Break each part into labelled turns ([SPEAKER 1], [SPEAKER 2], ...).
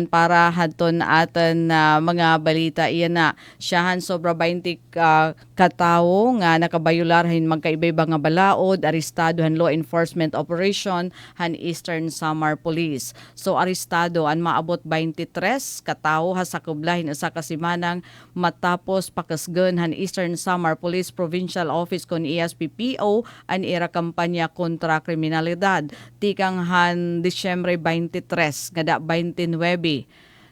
[SPEAKER 1] para hadton aton na mga balita iyan na siyahan sobra 20 katawo nga nakabayularhin magkaibay nga balaod arestado han law enforcement operation han Eastern Samar Police. So arestado an maabot 23 katawo ha sa kublahin usa ka semanang matapos pakasgan han Eastern Samar Police Provincial Office kon ESPPO an ira kampanya kontra kriminalidad tikang han Disyembre 23 ngada 29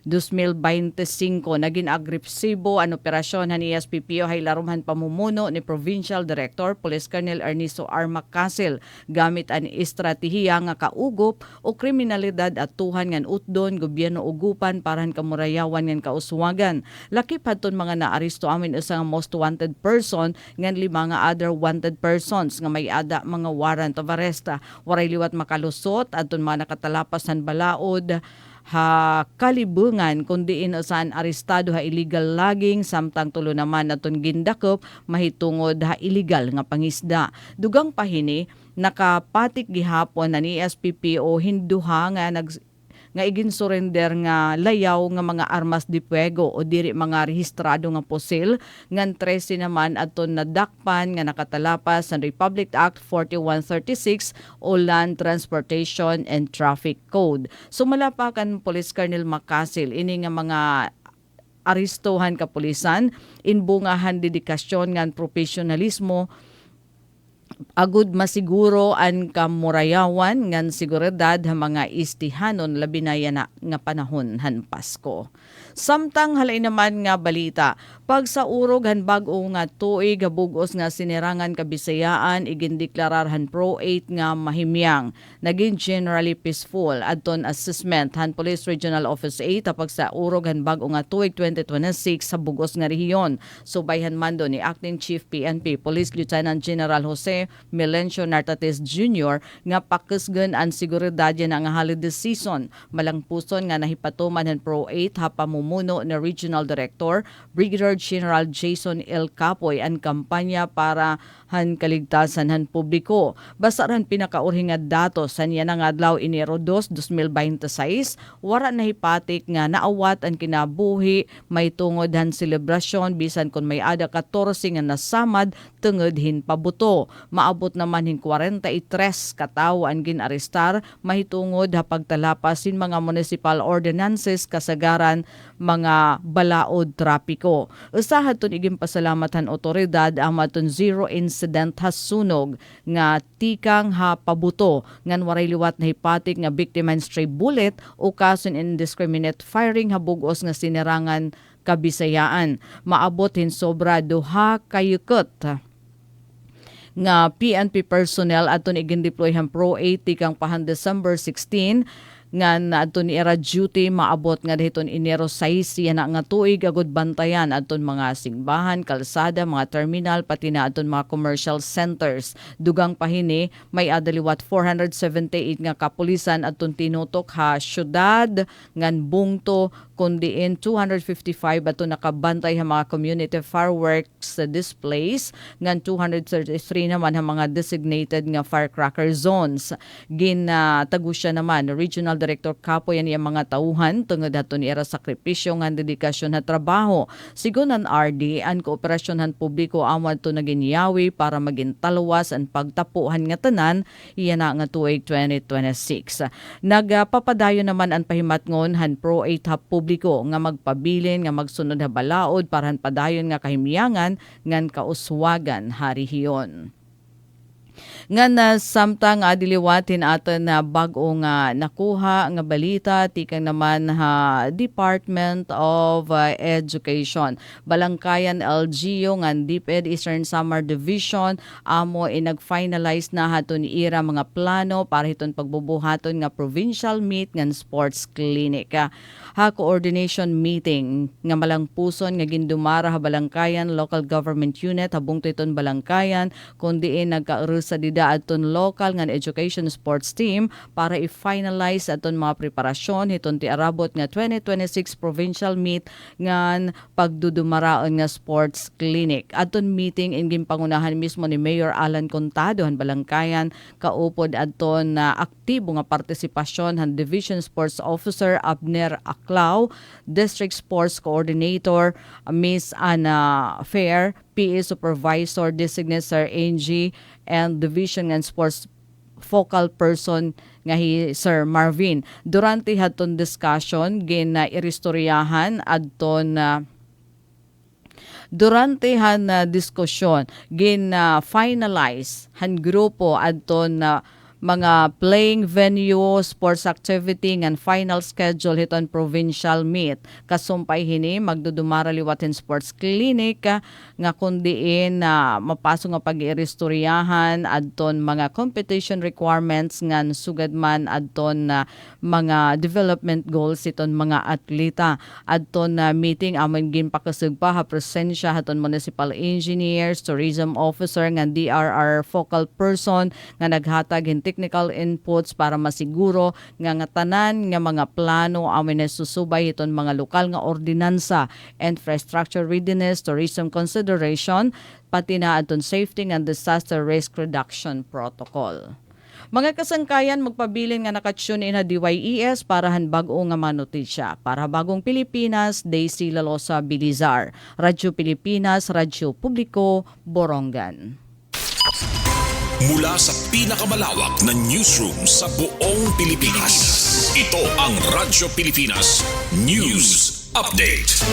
[SPEAKER 1] 2025 naging agresibo ang operasyon han ESPPO hay larumhan pamumuno ni Provincial Director Police Colonel Ernesto R. Macasil gamit an estratehiya nga kaugop o kriminalidad at tuhan ngan utdon gobyerno ugupan parahan kamurayawan ngan kauswagan. Lakip hadton mga naaresto amin usa nga most wanted person ngan 5 nga other wanted persons nga may ada mga warrant of arrest. Waray liwat makalusot adton mga nakatalapas han balaod ha kalibungan kundi saan arestado ha illegal logging samtang tulo naman aton gindakop mahitungod ha illegal nga pangisda. Dugang pahini nakapatik gihapon na ni SPPO hinduha nga igin surrender nga layaw nga mga armas de fuego o diri mga rehistrado nga pusil ngan 13 naman aton nadakpan nga nakatalapas sa Republic Act 4136 o Land Transportation and Traffic Code. Sumalapakan Police Colonel Macasil ini nga mga aristohan kapulisan inbungahan dedikasyon ngan profesionalismo agud masiguro ang kamurayawan ngan seguridad ha mga istihanon labi na yana nga panahon han Pasko. Samtang halay naman nga balita, pag sa urog han bag-o nga tuig bugos nga sinirangan kabisayaan igindeklarar han Pro 8 nga mahimyang. Naging generally peaceful adton assessment han Police Regional Office 8 pag sa urog han bag-o nga tuig 2026 sa bugos nga rehiyon. Subayhan man do ni Acting Chief PNP Police Lieutenant General Jose Melencio Nartates Jr. nga pakisgan ang seguridad yan ang holiday season. Malangpuson nga nahipatuman han Pro 8 ha pamumuno ni Regional Director Brigadier General Jason L. Capoy ang kampanya para han kaligtasan han publiko. Basta ran pinakaurhing nga datos sa niya nga adlaw Enero 2, 2026, wara nahipatik nga naawat ang kinabuhi may tungod han selebrasyon bisan kon may ada 14 nga nasamad tungod hin pabuto. Maabot naman hin 43 katawo ang ginarestar mahitungod ha pagtalapas sin mga municipal ordinances kasagaran mga balaod trapiko. Usahaton iging pasalamatan otoridad ang maton zero incident hasunog nga tikang ha pabuto ngan waray liwat na hipatik nga biktima stray bullet o kason indiscriminate firing ha bugos nga sinirangan kabisayaan. Maabot hin sobra duha kayukot nga PNP personnel aton igin deploy han Pro 8 tikang pahan December 16 nga adton era duty maabot nga dahiton Enero 6 yan nga tuig agud bantayan adton mga simbahan, kalsada, mga terminal pati na adton mga commercial centers. Dugang pahini may adaliwat 478 nga kapulisan adton tinutok ha syudad ngan bungto kundiin 255 aton nakabantay ha mga community fireworks displays ngan 233 naman ha mga designated nga firecracker zones. Ginatagusya naman Regional Director Capoy yan yung mga tauhan tungod haton era sakripisyo nga dedikasyon na trabaho. Sigon ang RD ang kooperasyon han publiko amad to naginyawi para maging taluwas ang pagtapuhan nga tanan iyan na nga tuig 2026. Nagpapadayo naman ang pahimatngon han Pro 8 ha publiko nga magpabilin nga magsunod ha balaod para han padayon nga kahimyangan ngan kauswagan harihiyon. Nga na samtang adiliwatin aton na bag-o nga nakuha nga balita tikang naman ha Department of Education. Balangkayan LGU nga DepEd Eastern Samar Division amo nag-finalize na haton ira mga plano para hiton pagbubuhaton nga provincial meet nga sports clinic. Ha coordination meeting nga malangpuson nga gindumara ha Balangkayan Local Government Unit habung titon Balangkayan kundi nagkaurus sa dida aton local nga education sports team para i-finalize aton mga preparasyon hiton ti arabot nga 2026 provincial meet nga pagdudumaraon nga sports clinic. Aton meeting ingin pangunahan mismo ni Mayor Alan Contado han Balangkayan kaupod aton na aktibo nga partisipasyon han Division Sports Officer Abner Aclao, District Sports Coordinator Miss Ana Fair, PE Supervisor Designate Sir Angie, and Division and Sports Focal Person nga Sir Marvin. Durante haton discussion iristoryahan adton durante han diskusyon finalize han grupo adton mga playing venue, sports activity and final schedule hiton provincial meet. Kasumpay hini magdudumara liwatin sports clinic nga kundiin mapasok nga pag-iristoryahan adton mga competition requirements nga sugad man adton mga development goals iton mga atleta. Adton meeting amon ginpakasug pa ha presensya haton municipal engineers, tourism officer nga DRR focal person nga naghatag technical inputs para masiguro nga tanan nga mga plano amin susubay iton mga lokal nga ordinansa, infrastructure readiness, tourism consideration, pati na aton safety and disaster risk reduction protocol. Mga kasangkayan, magpabilin nga nakatune in na DYES para han bag-o nga manotisya. Para Bagong Pilipinas, Daisy Lalosa Bilizar. Radyo Pilipinas, Radyo Publiko, Borongan.
[SPEAKER 2] Mula sa pinakamalawak na newsroom sa buong Pilipinas, ito ang Radyo Pilipinas News Update.